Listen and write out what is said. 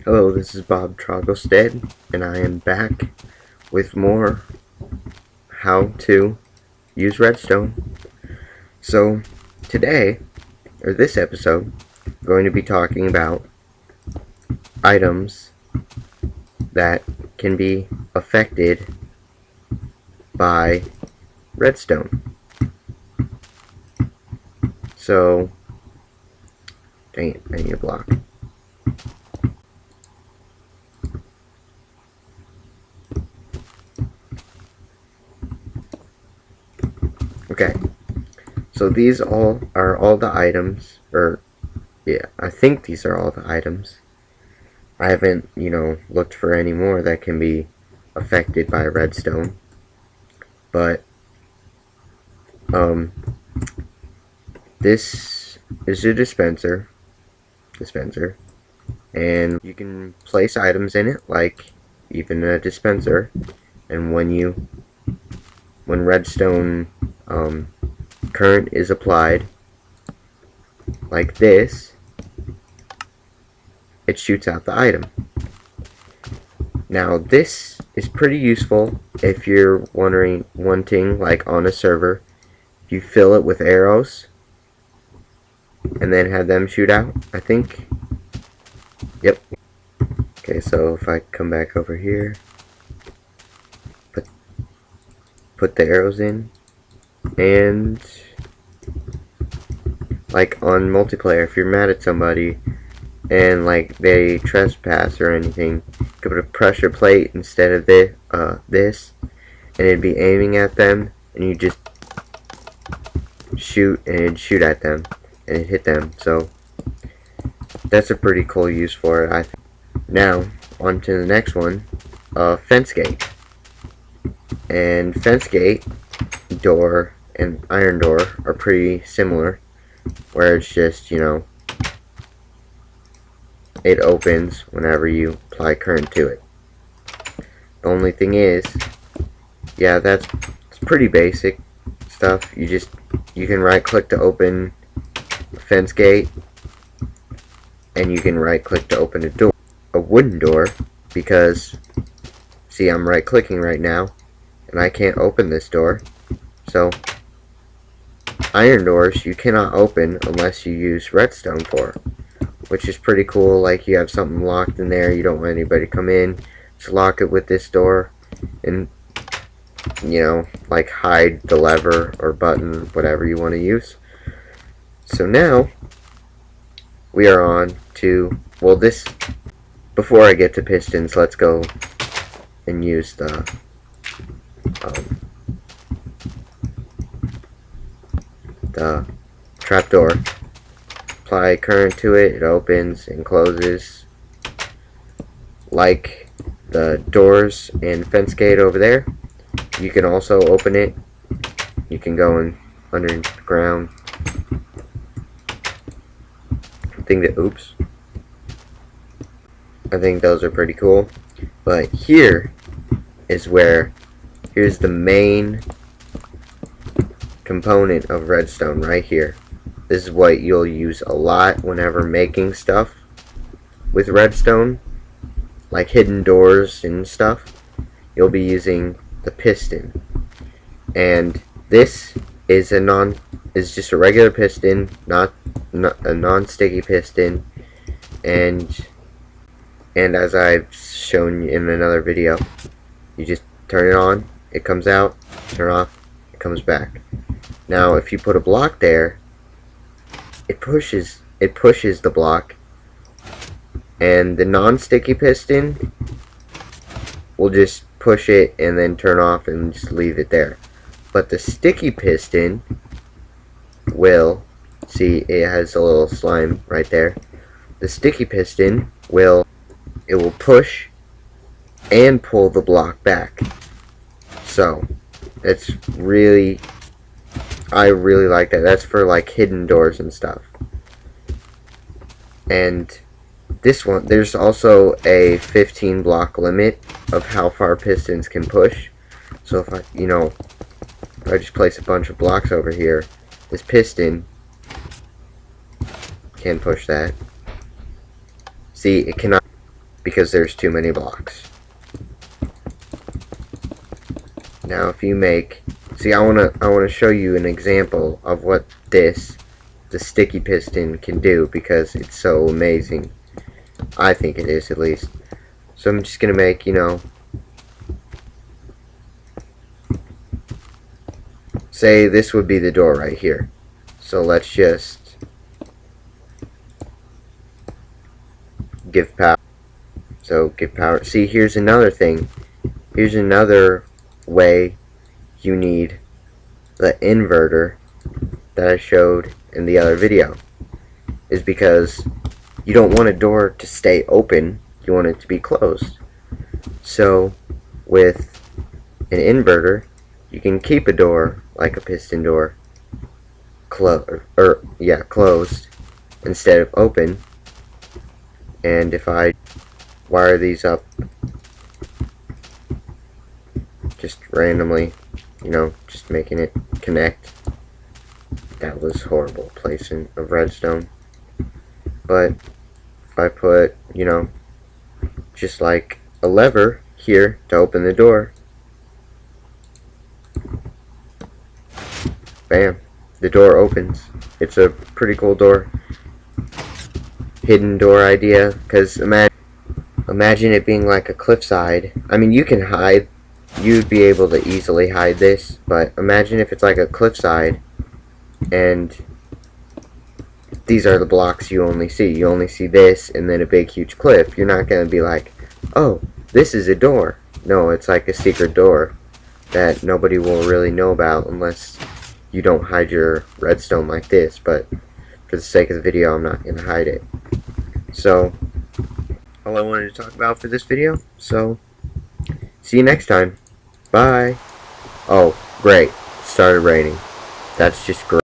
Hello, this is BobTrogalstaid, and I am back with more how to use redstone. So, today, or this episode, I'm going to be talking about items that can be affected by redstone. So, dang it, I need a block. Okay, so these are all the items, or yeah, I think these are all the items. I haven't, looked for any more that can be affected by redstone, but this is a dispenser, and you can place items in it, like even a dispenser, and when redstone current is applied like this, it shoots out the item. Now this is pretty useful if you're wanting like on a server, if you fill it with arrows and then have them shoot out, I think. Yep. Okay, so if I come back over here, put the arrows in, and like on multiplayer, if you're mad at somebody and like they trespass or anything, you could put a pressure plate instead of this, and it'd be aiming at them, and you just shoot, and it'd shoot at them, and it'd hit them. So that's a pretty cool use for it, I think. Now, on to the next one, fence gate. And fence gate, door, and iron door are pretty similar, where it's just, it opens whenever you apply current to it. The only thing is, yeah, it's pretty basic stuff. You can right click to open a fence gate, and you can right click to open a wooden door, because see, I'm right clicking right now and I can't open this door. So iron doors you cannot open unless you use redstone for, which is pretty cool. Like, you have something locked in there, you don't want anybody to come in, just lock it with this door, and like hide the lever or button, whatever you want to use. So now we are on to, well, this, before I get to pistons, let's go and use the trapdoor. Apply current to it, it opens and closes like the doors and fence gate over there. You can also open it. You can go in underground. Oops. I think those are pretty cool. But here's the main component of redstone right here. This is what you'll use a lot whenever making stuff with redstone, like hidden doors and stuff. You'll be using the piston, and this is just a regular piston, not a non-sticky piston, and as I've shown you in another video, you just turn it on, it comes out, turn it off, it comes back. Now if you put a block there, it pushes the block, and the non-sticky piston will just push it and then turn off and just leave it there. But the sticky piston will, see, it has a little slime right there. The sticky piston will push and pull the block back. So it's really, I really like that. That's for like hidden doors and stuff. And this one, there's also a 15 block limit of how far pistons can push. So if I just place a bunch of blocks over here, this piston can push that. See, it cannot. because there's too many blocks. Now if you make, see, I wanna show you an example of what the sticky piston can do, because it's so amazing. I think it is, at least. So I'm just gonna make, you know, say this would be the door right here. So let's just give power. So give power. See, here's another thing. Here's another way you need the inverter that I showed in the other video. Is because you don't want a door to stay open, you want it to be closed. So with an inverter, you can keep a door like a piston door closed instead of open. And if I wire these up just randomly, you know, just making it connect. That was horrible placement of redstone. But if I put, you know, just like a lever here to open the door, bam, the door opens. It's a pretty cool door. Hidden door idea, because imagine it being like a cliffside. I mean, you can hide, you'd be able to easily hide this, but imagine if it's like a cliffside and these are the blocks you only see. You only see this and then a big huge cliff. You're not going to be like, oh, this is a door. No, it's like a secret door that nobody will really know about unless you don't hide your redstone like this. But for the sake of the video, I'm not going to hide it. So, all I wanted to talk about for this video. So, see you next time. Bye. Oh, great. It started raining. That's just great.